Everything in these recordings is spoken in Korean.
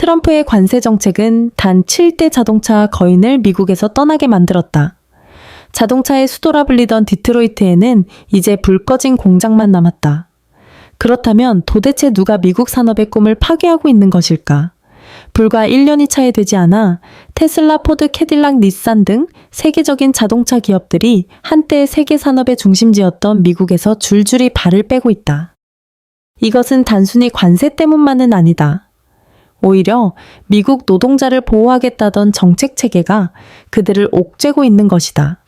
트럼프의 관세 정책은 단 7대 자동차 거인을 미국에서 떠나게 만들었다. 자동차의 수도라 불리던 디트로이트에는 이제 불 꺼진 공장만 남았다. 그렇다면 도대체 누가 미국 산업의 꿈을 파괴하고 있는 것일까? 불과 1년이 차이 되지 않아 테슬라, 포드, 캐딜락, 닛산 등 세계적인 자동차 기업들이 한때 세계 산업의 중심지였던 미국에서 줄줄이 발을 빼고 있다. 이것은 단순히 관세 때문만은 아니다. 오히려 미국 노동자를 보호하겠다던 정책 체계가 그들을 옥죄고 있는 것이다.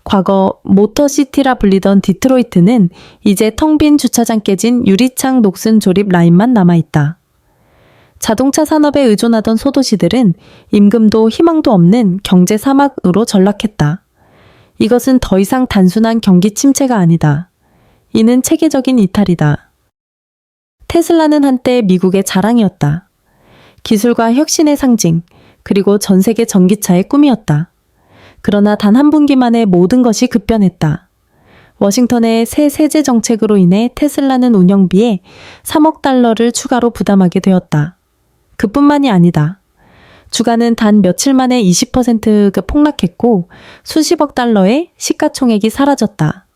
과거 모터시티라 불리던 디트로이트는 이제 텅 빈 주차장 깨진 유리창 녹슨 조립 라인만 남아있다. 자동차 산업에 의존하던 소도시들은 임금도 희망도 없는 경제 사막으로 전락했다. 이것은 더 이상 단순한 경기 침체가 아니다. 이는 체계적인 이탈이다. 테슬라는 한때 미국의 자랑이었다. 기술과 혁신의 상징, 그리고 전 세계 전기차의 꿈이었다. 그러나 단 한 분기 만에 모든 것이 급변했다. 워싱턴의 새 세제 정책으로 인해 테슬라는 운영비에 3억 달러를 추가로 부담하게 되었다. 그뿐만이 아니다. 주가는 단 며칠 만에 20%가 폭락했고 수십억 달러의 시가총액이 사라졌다.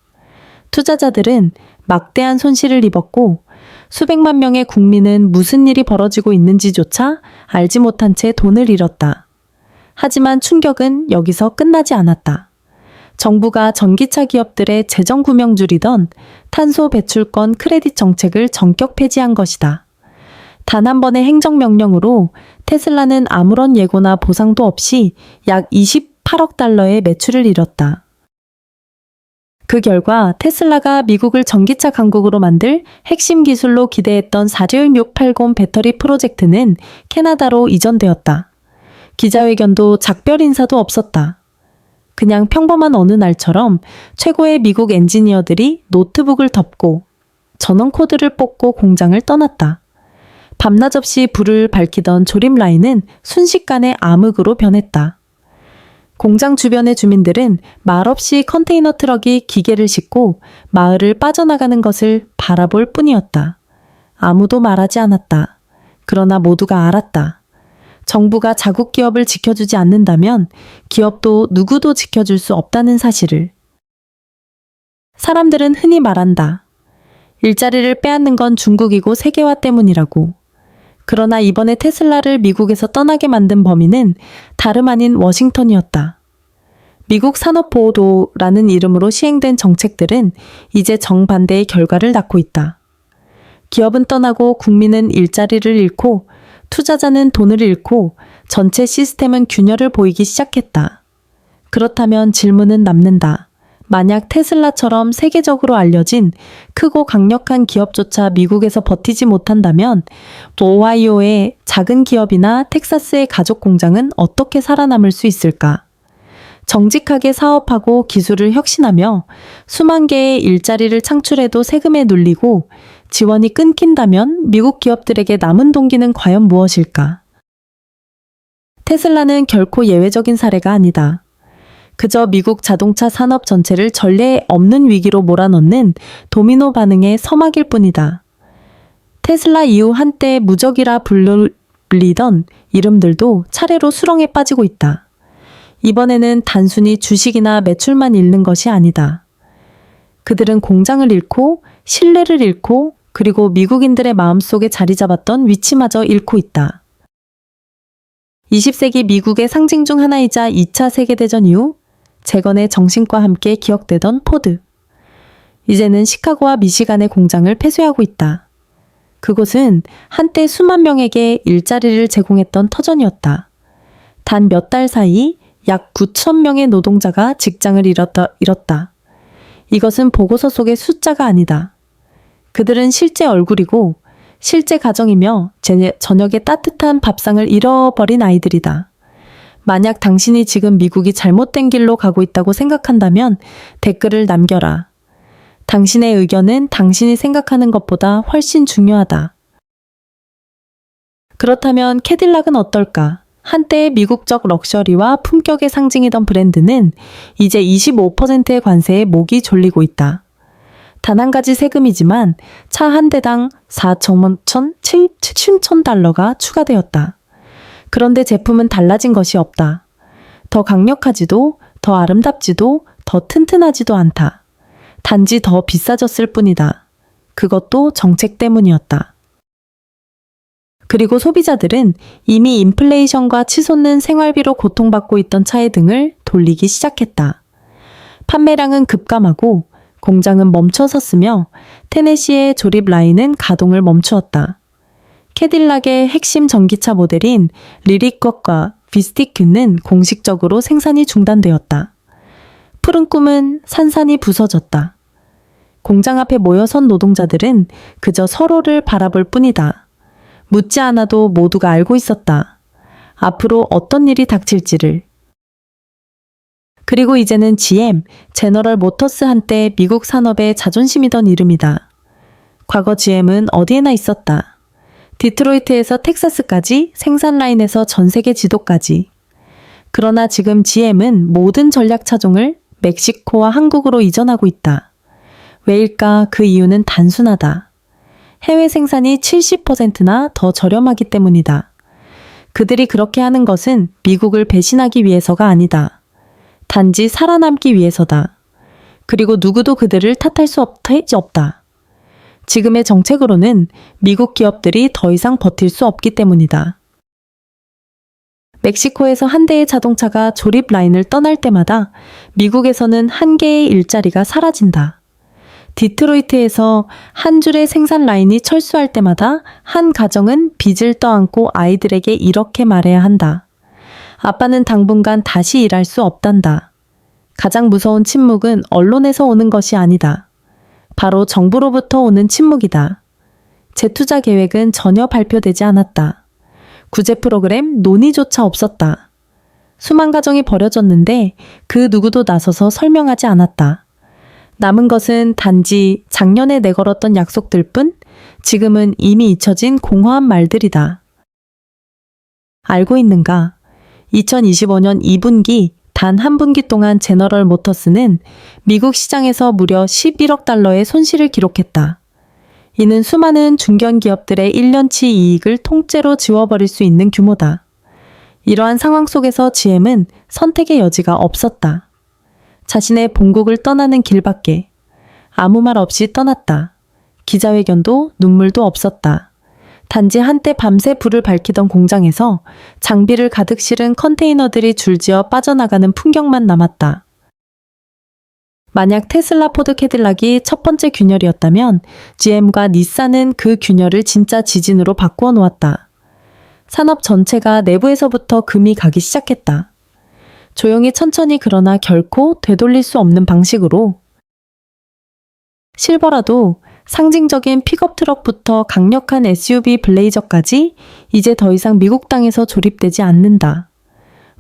투자자들은 막대한 손실을 입었고 수백만 명의 국민은 무슨 일이 벌어지고 있는지조차 알지 못한 채 돈을 잃었다. 하지만 충격은 여기서 끝나지 않았다. 정부가 전기차 기업들의 재정 구명줄이던 탄소 배출권 크레딧 정책을 전격 폐지한 것이다. 단 한 번의 행정명령으로 테슬라는 아무런 예고나 보상도 없이 약 28억 달러의 매출을 잃었다. 그 결과 테슬라가 미국을 전기차 강국으로 만들 핵심 기술로 기대했던 41680 배터리 프로젝트는 캐나다로 이전되었다. 기자회견도 작별 인사도 없었다. 그냥 평범한 어느 날처럼 최고의 미국 엔지니어들이 노트북을 덮고 전원 코드를 뽑고 공장을 떠났다. 밤낮 없이 불을 밝히던 조립 라인은 순식간에 암흑으로 변했다. 공장 주변의 주민들은 말없이 컨테이너 트럭이 기계를 싣고 마을을 빠져나가는 것을 바라볼 뿐이었다. 아무도 말하지 않았다. 그러나 모두가 알았다. 정부가 자국 기업을 지켜주지 않는다면 기업도 누구도 지켜줄 수 없다는 사실을. 사람들은 흔히 말한다. 일자리를 빼앗는 건 중국이고 세계화 때문이라고. 그러나 이번에 테슬라를 미국에서 떠나게 만든 범인은 다름 아닌 워싱턴이었다. 미국 산업보호도라는 이름으로 시행된 정책들은 이제 정반대의 결과를 낳고 있다. 기업은 떠나고 국민은 일자리를 잃고 투자자는 돈을 잃고 전체 시스템은 균열을 보이기 시작했다. 그렇다면 질문은 남는다. 만약 테슬라처럼 세계적으로 알려진 크고 강력한 기업조차 미국에서 버티지 못한다면 오하이오의 작은 기업이나 텍사스의 가족 공장은 어떻게 살아남을 수 있을까? 정직하게 사업하고 기술을 혁신하며 수만 개의 일자리를 창출해도 세금에 눌리고 지원이 끊긴다면 미국 기업들에게 남은 동기는 과연 무엇일까? 테슬라는 결코 예외적인 사례가 아니다. 그저 미국 자동차 산업 전체를 전례 없는 위기로 몰아넣는 도미노 반응의 서막일 뿐이다. 테슬라 이후 한때 무적이라 불리던 이름들도 차례로 수렁에 빠지고 있다. 이번에는 단순히 주식이나 매출만 잃는 것이 아니다. 그들은 공장을 잃고 신뢰를 잃고 그리고 미국인들의 마음속에 자리 잡았던 위치마저 잃고 있다. 20세기 미국의 상징 중 하나이자 2차 세계대전 이후 재건의 정신과 함께 기억되던 포드. 이제는 시카고와 미시간의 공장을 폐쇄하고 있다. 그곳은 한때 수만 명에게 일자리를 제공했던 터전이었다. 단 몇 달 사이 약 9천 명의 노동자가 직장을 잃었다. 이것은 보고서 속의 숫자가 아니다. 그들은 실제 얼굴이고 실제 가정이며 저녁에 따뜻한 밥상을 잃어버린 아이들이다. 만약 당신이 지금 미국이 잘못된 길로 가고 있다고 생각한다면 댓글을 남겨라. 당신의 의견은 당신이 생각하는 것보다 훨씬 중요하다. 그렇다면 캐딜락은 어떨까? 한때 미국적 럭셔리와 품격의 상징이던 브랜드는 이제 25%의 관세에 목이 졸리고 있다. 단 한 가지 세금이지만 차 한 대당 4,7,000달러가 추가되었다. 그런데 제품은 달라진 것이 없다. 더 강력하지도, 더 아름답지도, 더 튼튼하지도 않다. 단지 더 비싸졌을 뿐이다. 그것도 정책 때문이었다. 그리고 소비자들은 이미 인플레이션과 치솟는 생활비로 고통받고 있던 차의 등을 돌리기 시작했다. 판매량은 급감하고 공장은 멈춰섰으며 테네시의 조립 라인은 가동을 멈추었다. 캐딜락의 핵심 전기차 모델인 리리컷과 비스티큐는 공식적으로 생산이 중단되었다. 푸른 꿈은 산산이 부서졌다. 공장 앞에 모여선 노동자들은 그저 서로를 바라볼 뿐이다. 묻지 않아도 모두가 알고 있었다. 앞으로 어떤 일이 닥칠지를. 그리고 이제는 GM, 제너럴 모터스 한때 미국 산업의 자존심이던 이름이다. 과거 GM은 어디에나 있었다. 디트로이트에서 텍사스까지, 생산 라인에서 전 세계 지도까지. 그러나 지금 GM은 모든 전략 차종을 멕시코와 한국으로 이전하고 있다. 왜일까? 그 이유는 단순하다. 해외 생산이 70%나 더 저렴하기 때문이다. 그들이 그렇게 하는 것은 미국을 배신하기 위해서가 아니다. 단지 살아남기 위해서다. 그리고 누구도 그들을 탓할 수 없다. 지금의 정책으로는 미국 기업들이 더 이상 버틸 수 없기 때문이다. 멕시코에서 한 대의 자동차가 조립 라인을 떠날 때마다 미국에서는 한 개의 일자리가 사라진다. 디트로이트에서 한 줄의 생산 라인이 철수할 때마다 한 가정은 빚을 떠안고 아이들에게 이렇게 말해야 한다. 아빠는 당분간 다시 일할 수 없단다. 가장 무서운 침묵은 언론에서 오는 것이 아니다. 바로 정부로부터 오는 침묵이다. 재투자 계획은 전혀 발표되지 않았다. 구제 프로그램 논의조차 없었다. 수만 가정이 버려졌는데 그 누구도 나서서 설명하지 않았다. 남은 것은 단지 작년에 내걸었던 약속들 뿐 지금은 이미 잊혀진 공허한 말들이다. 알고 있는가? 2025년 2분기 단 한 분기 동안 제너럴 모터스는 미국 시장에서 무려 11억 달러의 손실을 기록했다. 이는 수많은 중견기업들의 1년치 이익을 통째로 지워버릴 수 있는 규모다. 이러한 상황 속에서 GM은 선택의 여지가 없었다. 자신의 본국을 떠나는 길밖에 아무 말 없이 떠났다. 기자회견도 눈물도 없었다. 단지 한때 밤새 불을 밝히던 공장에서 장비를 가득 실은 컨테이너들이 줄지어 빠져나가는 풍경만 남았다. 만약 테슬라, 포드, 캐딜락이 첫 번째 균열이었다면 GM과 닛산은 그 균열을 진짜 지진으로 바꾸어 놓았다. 산업 전체가 내부에서부터 금이 가기 시작했다. 조용히 천천히 그러나 결코 되돌릴 수 없는 방식으로. 실버라도 상징적인 픽업 트럭부터 강력한 SUV 블레이저까지 이제 더 이상 미국 땅에서 조립되지 않는다.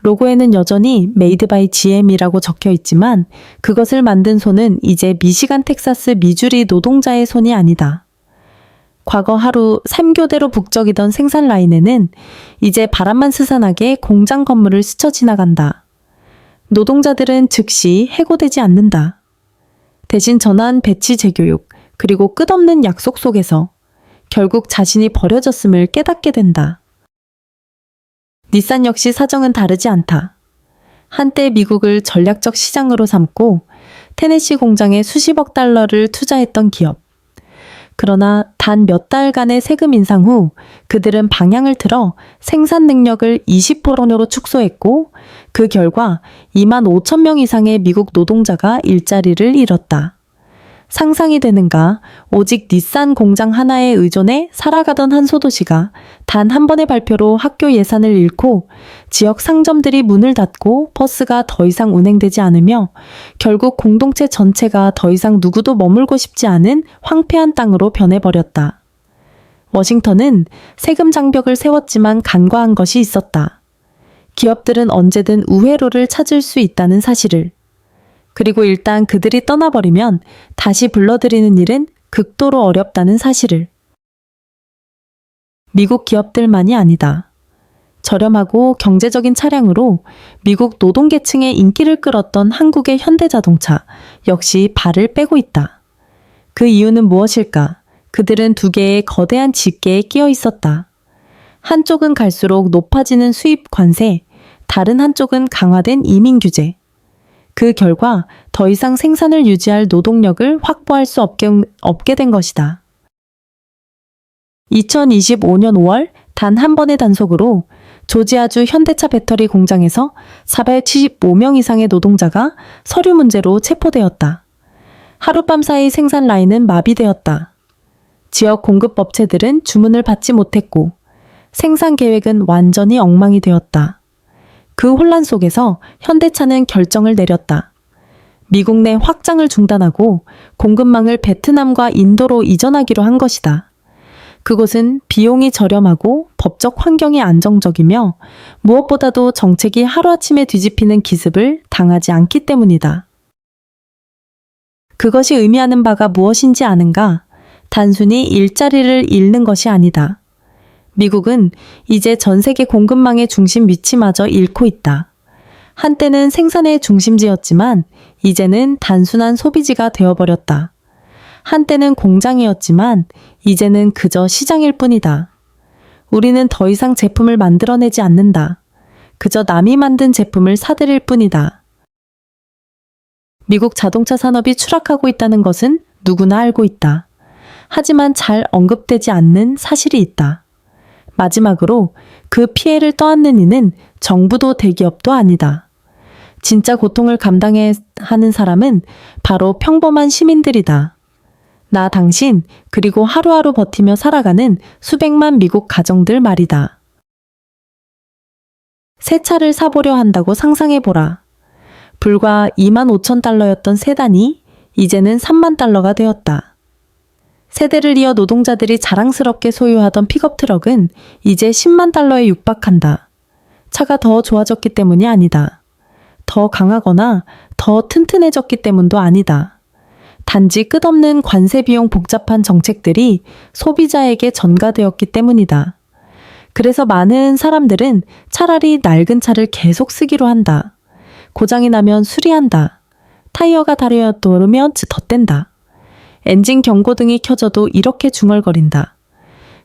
로고에는 여전히 메이드 바이 GM이라고 적혀 있지만 그것을 만든 손은 이제 미시간, 텍사스, 미주리 노동자의 손이 아니다. 과거 하루 3교대로 북적이던 생산 라인에는 이제 바람만 스산하게 공장 건물을 스쳐 지나간다. 노동자들은 즉시 해고되지 않는다. 대신 전환 배치 재교육, 그리고 끝없는 약속 속에서 결국 자신이 버려졌음을 깨닫게 된다. 닛산 역시 사정은 다르지 않다. 한때 미국을 전략적 시장으로 삼고 테네시 공장에 수십억 달러를 투자했던 기업. 그러나 단 몇 달간의 세금 인상 후 그들은 방향을 틀어 생산 능력을 20%로 축소했고 그 결과 2만 5천 명 이상의 미국 노동자가 일자리를 잃었다. 상상이 되는가? 오직 닛산 공장 하나에 의존해 살아가던 한 소도시가 단 한 번의 발표로 학교 예산을 잃고 지역 상점들이 문을 닫고 버스가 더 이상 운행되지 않으며 결국 공동체 전체가 더 이상 누구도 머물고 싶지 않은 황폐한 땅으로 변해버렸다. 워싱턴은 세금 장벽을 세웠지만 간과한 것이 있었다. 기업들은 언제든 우회로를 찾을 수 있다는 사실을. 그리고 일단 그들이 떠나버리면 다시 불러들이는 일은 극도로 어렵다는 사실을. 미국 기업들만이 아니다. 저렴하고 경제적인 차량으로 미국 노동계층의 인기를 끌었던 한국의 현대자동차 역시 발을 빼고 있다. 그 이유는 무엇일까? 그들은 두 개의 거대한 집게에 끼어 있었다. 한쪽은 갈수록 높아지는 수입 관세, 다른 한쪽은 강화된 이민 규제. 그 결과 더 이상 생산을 유지할 노동력을 확보할 수 없게 된 것이다. 2025년 5월 단 한 번의 단속으로 조지아주 현대차 배터리 공장에서 475명 이상의 노동자가 서류 문제로 체포되었다. 하룻밤 사이 생산 라인은 마비되었다. 지역 공급 업체들은 주문을 받지 못했고 생산 계획은 완전히 엉망이 되었다. 그 혼란 속에서 현대차는 결정을 내렸다. 미국 내 확장을 중단하고 공급망을 베트남과 인도로 이전하기로 한 것이다. 그곳은 비용이 저렴하고 법적 환경이 안정적이며 무엇보다도 정책이 하루아침에 뒤집히는 기습을 당하지 않기 때문이다. 그것이 의미하는 바가 무엇인지 아는가? 단순히 일자리를 잃는 것이 아니다. 미국은 이제 전 세계 공급망의 중심 위치마저 잃고 있다. 한때는 생산의 중심지였지만 이제는 단순한 소비지가 되어버렸다. 한때는 공장이었지만 이제는 그저 시장일 뿐이다. 우리는 더 이상 제품을 만들어내지 않는다. 그저 남이 만든 제품을 사들일 뿐이다. 미국 자동차 산업이 추락하고 있다는 것은 누구나 알고 있다. 하지만 잘 언급되지 않는 사실이 있다. 마지막으로 그 피해를 떠안는 이는 정부도 대기업도 아니다. 진짜 고통을 감당해야 하는 사람은 바로 평범한 시민들이다. 나 당신, 그리고 하루하루 버티며 살아가는 수백만 미국 가정들 말이다. 새 차를 사보려 한다고 상상해보라. 불과 25,000달러였던 세단이 이제는 30,000달러가 되었다. 세대를 이어 노동자들이 자랑스럽게 소유하던 픽업 트럭은 이제 100,000달러에 육박한다. 차가 더 좋아졌기 때문이 아니다. 더 강하거나 더 튼튼해졌기 때문도 아니다. 단지 끝없는 관세 비용 복잡한 정책들이 소비자에게 전가되었기 때문이다. 그래서 많은 사람들은 차라리 낡은 차를 계속 쓰기로 한다. 고장이 나면 수리한다. 타이어가 다르면 덧댄다. 엔진 경고등이 켜져도 이렇게 중얼거린다.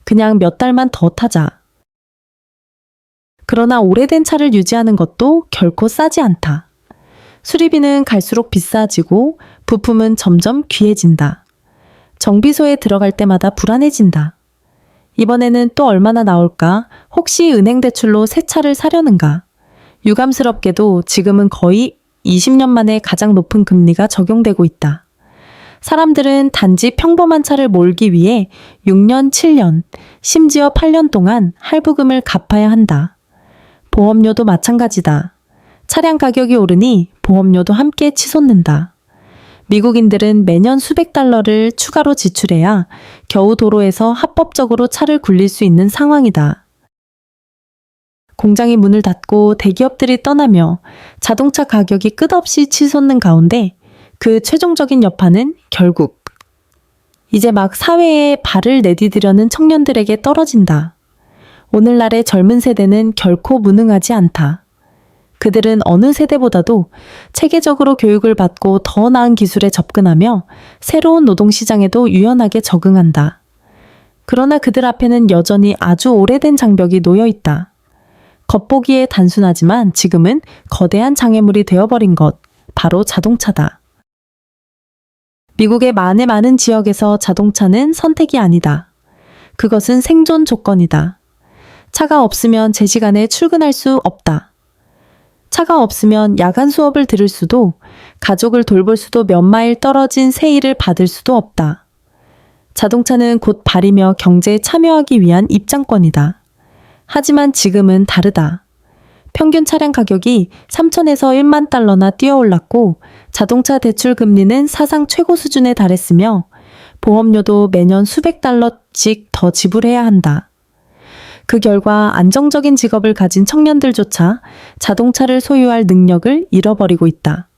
그냥 몇 달만 더 타자. 그러나 오래된 차를 유지하는 것도 결코 싸지 않다. 수리비는 갈수록 비싸지고 부품은 점점 귀해진다. 정비소에 들어갈 때마다 불안해진다. 이번에는 또 얼마나 나올까? 혹시 은행 대출로 새 차를 사려는가? 유감스럽게도 지금은 거의 20년 만에 가장 높은 금리가 적용되고 있다. 사람들은 단지 평범한 차를 몰기 위해 6년, 7년, 심지어 8년 동안 할부금을 갚아야 한다. 보험료도 마찬가지다. 차량 가격이 오르니 보험료도 함께 치솟는다. 미국인들은 매년 수백 달러를 추가로 지출해야 겨우 도로에서 합법적으로 차를 굴릴 수 있는 상황이다. 공장이 문을 닫고 대기업들이 떠나며 자동차 가격이 끝없이 치솟는 가운데 그 최종적인 여파는 결국 이제 막 사회에 발을 내디디려는 청년들에게 떨어진다. 오늘날의 젊은 세대는 결코 무능하지 않다. 그들은 어느 세대보다도 체계적으로 교육을 받고 더 나은 기술에 접근하며 새로운 노동시장에도 유연하게 적응한다. 그러나 그들 앞에는 여전히 아주 오래된 장벽이 놓여 있다. 겉보기에 단순하지만 지금은 거대한 장애물이 되어버린 것, 바로 자동차다. 미국의 많은 지역에서 자동차는 선택이 아니다. 그것은 생존 조건이다. 차가 없으면 제 시간에 출근할 수 없다. 차가 없으면 야간 수업을 들을 수도, 가족을 돌볼 수도 몇 마일 떨어진 세일을 받을 수도 없다. 자동차는 곧 발이며 경제에 참여하기 위한 입장권이다. 하지만 지금은 다르다. 평균 차량 가격이 3,000에서 1만 달러나 뛰어올랐고 자동차 대출 금리는 사상 최고 수준에 달했으며 보험료도 매년 수백 달러씩 더 지불해야 한다. 그 결과 안정적인 직업을 가진 청년들조차 자동차를 소유할 능력을 잃어버리고 있다.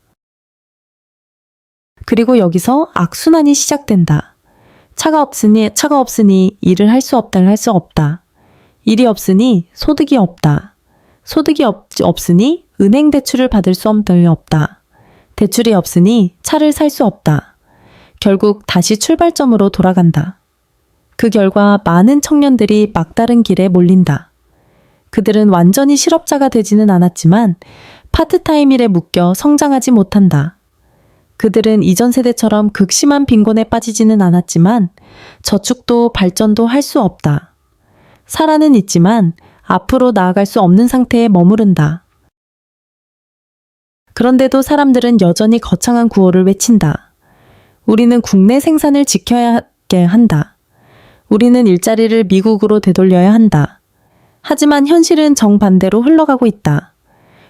그리고 여기서 악순환이 시작된다. 차가 없으니 일을 할 수 없다. 일이 없으니 소득이 없다. 소득이 없으니 은행 대출을 받을 수 없다. 대출이 없으니 차를 살 수 없다. 결국 다시 출발점으로 돌아간다. 그 결과 많은 청년들이 막다른 길에 몰린다. 그들은 완전히 실업자가 되지는 않았지만 파트타임 일에 묶여 성장하지 못한다. 그들은 이전 세대처럼 극심한 빈곤에 빠지지는 않았지만 저축도 발전도 할 수 없다. 살아는 있지만 앞으로 나아갈 수 없는 상태에 머무른다. 그런데도 사람들은 여전히 거창한 구호를 외친다. 우리는 국내 생산을 지켜야 하게 한다. 우리는 일자리를 미국으로 되돌려야 한다. 하지만 현실은 정반대로 흘러가고 있다.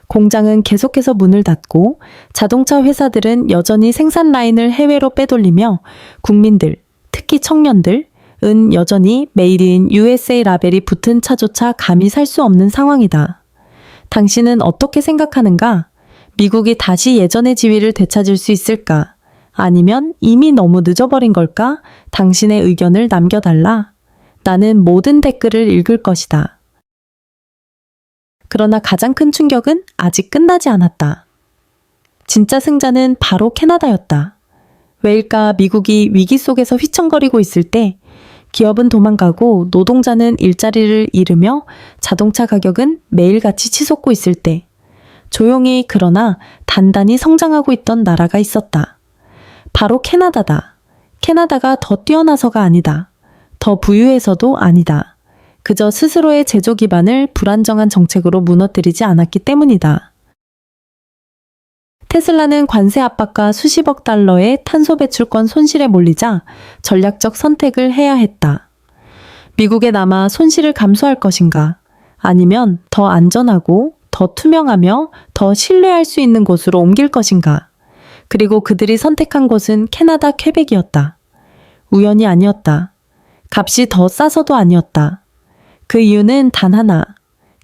공장은 계속해서 문을 닫고 자동차 회사들은 여전히 생산 라인을 해외로 빼돌리며 국민들, 특히 청년들은 여전히 메이드 인 USA 라벨이 붙은 차조차 감히 살 수 없는 상황이다. 당신은 어떻게 생각하는가? 미국이 다시 예전의 지위를 되찾을 수 있을까? 아니면 이미 너무 늦어버린 걸까? 당신의 의견을 남겨달라. 나는 모든 댓글을 읽을 것이다. 그러나 가장 큰 충격은 아직 끝나지 않았다. 진짜 승자는 바로 캐나다였다. 왜일까? 미국이 위기 속에서 휘청거리고 있을 때 기업은 도망가고 노동자는 일자리를 잃으며 자동차 가격은 매일같이 치솟고 있을 때 조용히 그러나 단단히 성장하고 있던 나라가 있었다. 바로 캐나다다. 캐나다가 더 뛰어나서가 아니다. 더 부유해서도 아니다. 그저 스스로의 제조 기반을 불안정한 정책으로 무너뜨리지 않았기 때문이다. 테슬라는 관세 압박과 수십억 달러의 탄소 배출권 손실에 몰리자 전략적 선택을 해야 했다. 미국에 남아 손실을 감수할 것인가? 아니면 더 안전하고 더 투명하며 더 신뢰할 수 있는 곳으로 옮길 것인가? 그리고 그들이 선택한 곳은 캐나다 퀘벡이었다. 우연이 아니었다. 값이 더 싸서도 아니었다. 그 이유는 단 하나.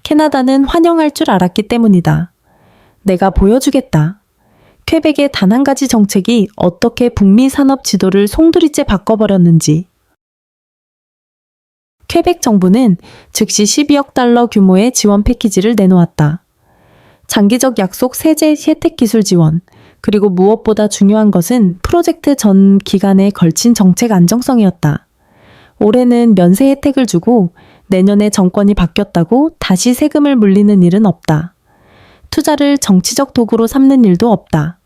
캐나다는 환영할 줄 알았기 때문이다. 내가 보여주겠다. 퀘벡의 단 한 가지 정책이 어떻게 북미 산업 지도를 송두리째 바꿔버렸는지. 퀘벡 정부는 즉시 12억 달러 규모의 지원 패키지를 내놓았다. 장기적 약속 세제 혜택 기술 지원, 그리고 무엇보다 중요한 것은 프로젝트 전 기간에 걸친 정책 안정성이었다. 올해는 면세 혜택을 주고 내년에 정권이 바뀌었다고 다시 세금을 물리는 일은 없다. 투자를 정치적 도구로 삼는 일도 없다.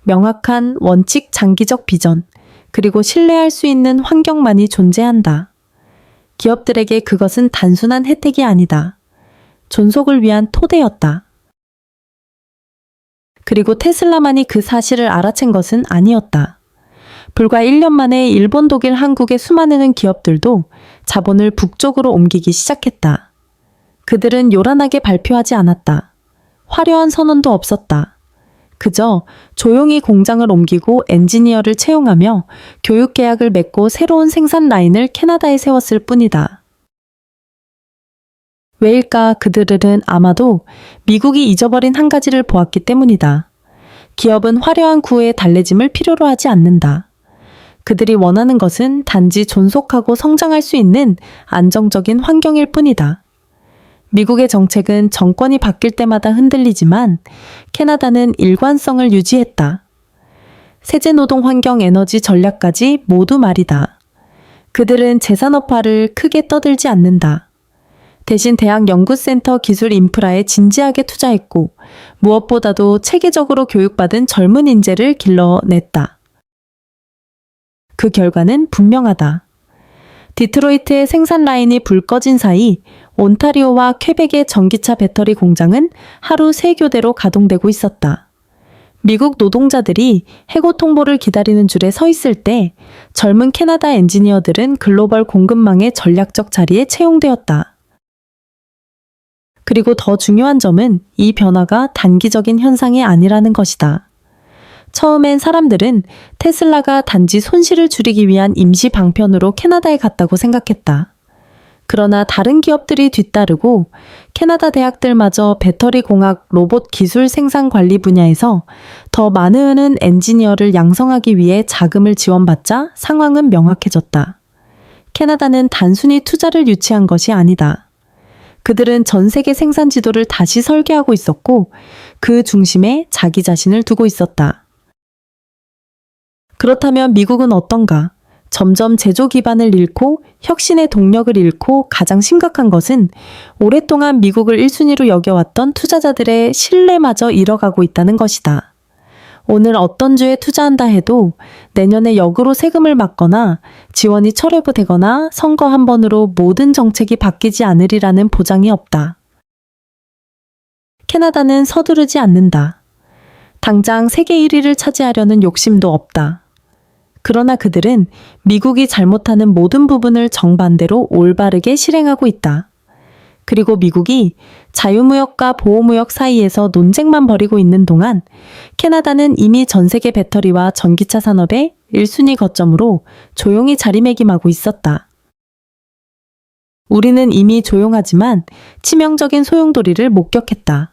명확한 원칙 장기적 비전, 그리고 신뢰할 수 있는 환경만이 존재한다. 기업들에게 그것은 단순한 혜택이 아니다. 존속을 위한 토대였다. 그리고 테슬라만이 그 사실을 알아챈 것은 아니었다. 불과 1년 만에 일본, 독일, 한국의 수많은 기업들도 자본을 북쪽으로 옮기기 시작했다. 그들은 요란하게 발표하지 않았다. 화려한 선언도 없었다. 그저 조용히 공장을 옮기고 엔지니어를 채용하며 교육 계약을 맺고 새로운 생산 라인을 캐나다에 세웠을 뿐이다. 왜일까? 그들은 아마도 미국이 잊어버린 한 가지를 보았기 때문이다. 기업은 화려한 구호의 달래짐을 필요로 하지 않는다. 그들이 원하는 것은 단지 존속하고 성장할 수 있는 안정적인 환경일 뿐이다. 미국의 정책은 정권이 바뀔 때마다 흔들리지만 캐나다는 일관성을 유지했다. 세제, 노동, 환경, 에너지 전략까지 모두 말이다. 그들은 재산업화를 크게 떠들지 않는다. 대신 대학 연구센터 기술 인프라에 진지하게 투자했고 무엇보다도 체계적으로 교육받은 젊은 인재를 길러냈다. 그 결과는 분명하다. 디트로이트의 생산 라인이 불 꺼진 사이 온타리오와 퀘벡의 전기차 배터리 공장은 하루 3교대로 가동되고 있었다. 미국 노동자들이 해고 통보를 기다리는 줄에 서 있을 때 젊은 캐나다 엔지니어들은 글로벌 공급망의 전략적 자리에 채용되었다. 그리고 더 중요한 점은 이 변화가 단기적인 현상이 아니라는 것이다. 처음엔 사람들은 테슬라가 단지 손실을 줄이기 위한 임시 방편으로 캐나다에 갔다고 생각했다. 그러나 다른 기업들이 뒤따르고 캐나다 대학들마저 배터리 공학, 로봇 기술 생산 관리 분야에서 더 많은 엔지니어를 양성하기 위해 자금을 지원받자 상황은 명확해졌다. 캐나다는 단순히 투자를 유치한 것이 아니다. 그들은 전 세계 생산 지도를 다시 설계하고 있었고 그 중심에 자기 자신을 두고 있었다. 그렇다면 미국은 어떤가? 점점 제조 기반을 잃고 혁신의 동력을 잃고 가장 심각한 것은 오랫동안 미국을 1순위로 여겨왔던 투자자들의 신뢰마저 잃어가고 있다는 것이다. 오늘 어떤 주에 투자한다 해도 내년에 역으로 세금을 맞거나 지원이 철회되거나 선거 한 번으로 모든 정책이 바뀌지 않으리라는 보장이 없다. 캐나다는 서두르지 않는다. 당장 세계 1위를 차지하려는 욕심도 없다. 그러나 그들은 미국이 잘못하는 모든 부분을 정반대로 올바르게 실행하고 있다. 그리고 미국이 자유무역과 보호무역 사이에서 논쟁만 벌이고 있는 동안 캐나다는 이미 전 세계 배터리와 전기차 산업의 1순위 거점으로 조용히 자리매김하고 있었다. 우리는 이미 조용하지만 치명적인 소용돌이를 목격했다.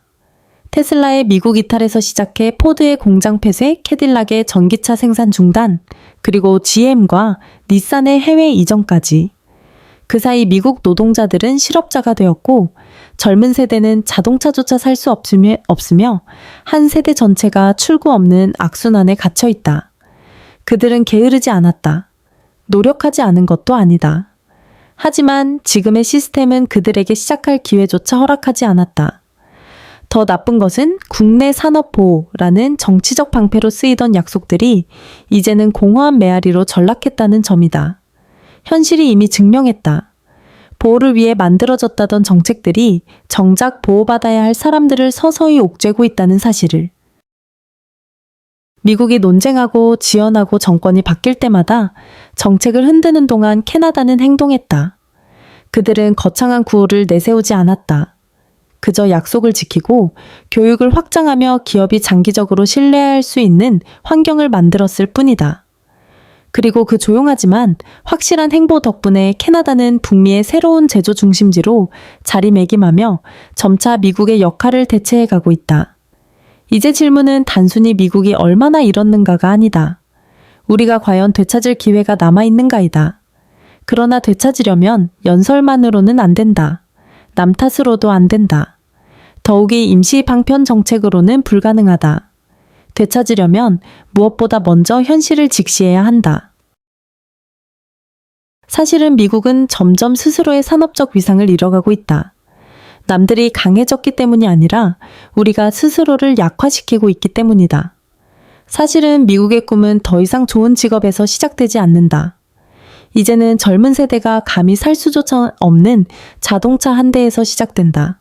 테슬라의 미국 이탈에서 시작해 포드의 공장 폐쇄, 캐딜락의 전기차 생산 중단, 그리고 GM과 닛산의 해외 이전까지. 그 사이 미국 노동자들은 실업자가 되었고 젊은 세대는 자동차조차 살 수 없으며 한 세대 전체가 출구 없는 악순환에 갇혀 있다. 그들은 게으르지 않았다. 노력하지 않은 것도 아니다. 하지만 지금의 시스템은 그들에게 시작할 기회조차 허락하지 않았다. 더 나쁜 것은 국내 산업보호라는 정치적 방패로 쓰이던 약속들이 이제는 공허한 메아리로 전락했다는 점이다. 현실이 이미 증명했다. 보호를 위해 만들어졌다던 정책들이 정작 보호받아야 할 사람들을 서서히 옥죄고 있다는 사실을. 미국이 논쟁하고 지연하고 정권이 바뀔 때마다 정책을 흔드는 동안 캐나다는 행동했다. 그들은 거창한 구호를 내세우지 않았다. 그저 약속을 지키고 교육을 확장하며 기업이 장기적으로 신뢰할 수 있는 환경을 만들었을 뿐이다. 그리고 그 조용하지만 확실한 행보 덕분에 캐나다는 북미의 새로운 제조 중심지로 자리매김하며 점차 미국의 역할을 대체해가고 있다. 이제 질문은 단순히 미국이 얼마나 잃었는가가 아니다. 우리가 과연 되찾을 기회가 남아있는가이다. 그러나 되찾으려면 연설만으로는 안 된다. 남 탓으로도 안 된다. 더욱이 임시 방편 정책으로는 불가능하다. 되찾으려면 무엇보다 먼저 현실을 직시해야 한다. 사실은 미국은 점점 스스로의 산업적 위상을 잃어가고 있다. 남들이 강해졌기 때문이 아니라 우리가 스스로를 약화시키고 있기 때문이다. 사실은 미국의 꿈은 더 이상 좋은 직업에서 시작되지 않는다. 이제는 젊은 세대가 감히 살 수조차 없는 자동차 한 대에서 시작된다.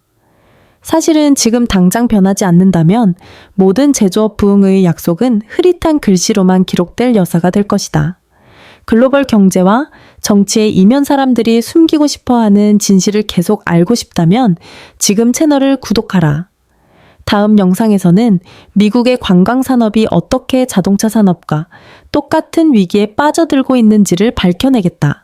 사실은 지금 당장 변하지 않는다면 모든 제조업 부흥의 약속은 흐릿한 글씨로만 기록될 여사가 될 것이다. 글로벌 경제와 정치의 이면 사람들이 숨기고 싶어하는 진실을 계속 알고 싶다면 지금 채널을 구독하라. 다음 영상에서는 미국의 관광산업이 어떻게 자동차 산업과 똑같은 위기에 빠져들고 있는지를 밝혀내겠다.